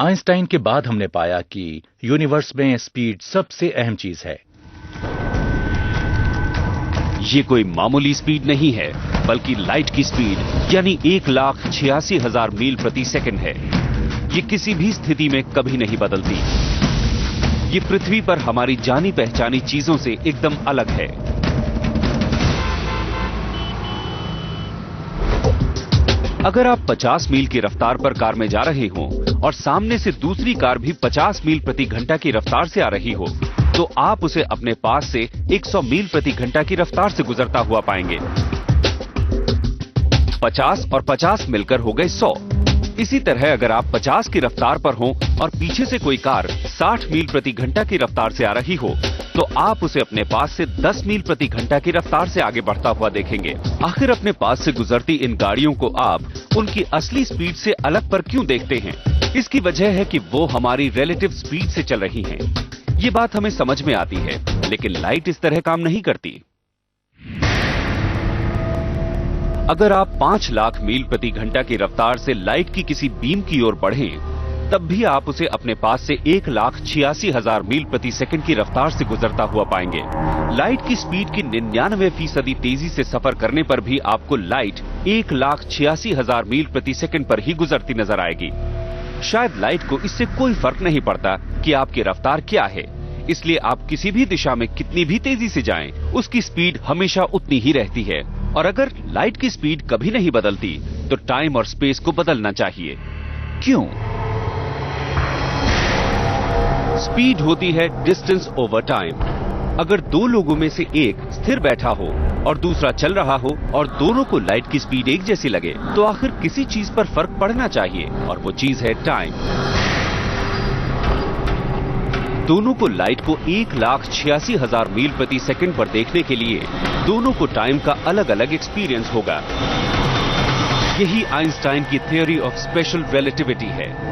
Einstein के बाद हमने पाया कि यूनिवर्स में स्पीड सबसे अहम चीज है। ये कोई मामूली स्पीड नहीं है, बल्कि लाइट की स्पीड यानी 1,86,000 मील प्रति सेकंड है। ये किसी भी स्थिति में कभी नहीं बदलती। ये पृथ्वी पर हमारी जानी पहचानी चीजों से एकदम अलग है। अगर आप 50 मील की रफ्तार पर कार में जा रहे हो और सामने से दूसरी कार भी 50 मील प्रति घंटा की रफ्तार से आ रही हो, तो आप उसे अपने पास से 100 मील प्रति घंटा की रफ्तार से गुजरता हुआ पाएंगे। 50 और 50 मिलकर हो गए 100। इसी तरह अगर आप 50 की रफ्तार पर हो और पीछे से कोई कार 60 मील प्रति घंटा की रफ्तार से आ रही हो, तो आप उसे अपने पास से 10 मील प्रति घंटा की रफ्तार से आगे बढ़ता हुआ देखेंगे। आखिर अपने पास से गुजरती इन गाड़ियों को आप उनकी असली स्पीड से अलग पर क्यों देखते हैं? इसकी वजह है कि वो हमारी रिलेटिव स्पीड से चल रही हैं। ये बात हमें समझ में आती है, लेकिन लाइट इस तरह काम नहीं करती। अगर आप 5 लाख मील प्रति घंटा की रफ्तार से लाइट की किसी बीम की ओर बढ़ें, तब भी आप उसे अपने पास से 1,86,000 मील प्रति सेकंड की रफ्तार से गुजरता हुआ पाएंगे। लाइट की स्पीड की 99% तेजी से सफर करने पर भी आपको लाइट 1,86,000 मील प्रति सेकंड पर ही गुजरती नजर आएगी। शायद लाइट को इससे कोई फर्क नहीं पड़ता कि आपकी रफ्तार क्या है, इसलिए आप किसी भी दिशा में कितनी भी तेजी से जाएं, उसकी स्पीड हमेशा उतनी ही रहती है। और अगर लाइट की स्पीड कभी नहीं बदलती, तो टाइम और स्पेस को बदलना चाहिए। क्यों? स्पीड होती है डिस्टेंस ओवर टाइम। अगर दो लोगों में से एक स्थिर बैठा हो और दूसरा चल रहा हो और दोनों को लाइट की स्पीड एक जैसी लगे, तो आखिर किसी चीज पर फर्क पड़ना चाहिए, और वो चीज है टाइम। दोनों को लाइट को 1,86,000 मील प्रति सेकंड पर देखने के लिए दोनों को टाइम का अलग अलग एक्सपीरियंस होगा। यही आइंस्टाइन की थ्योरी ऑफ स्पेशल रिलेटिविटी है।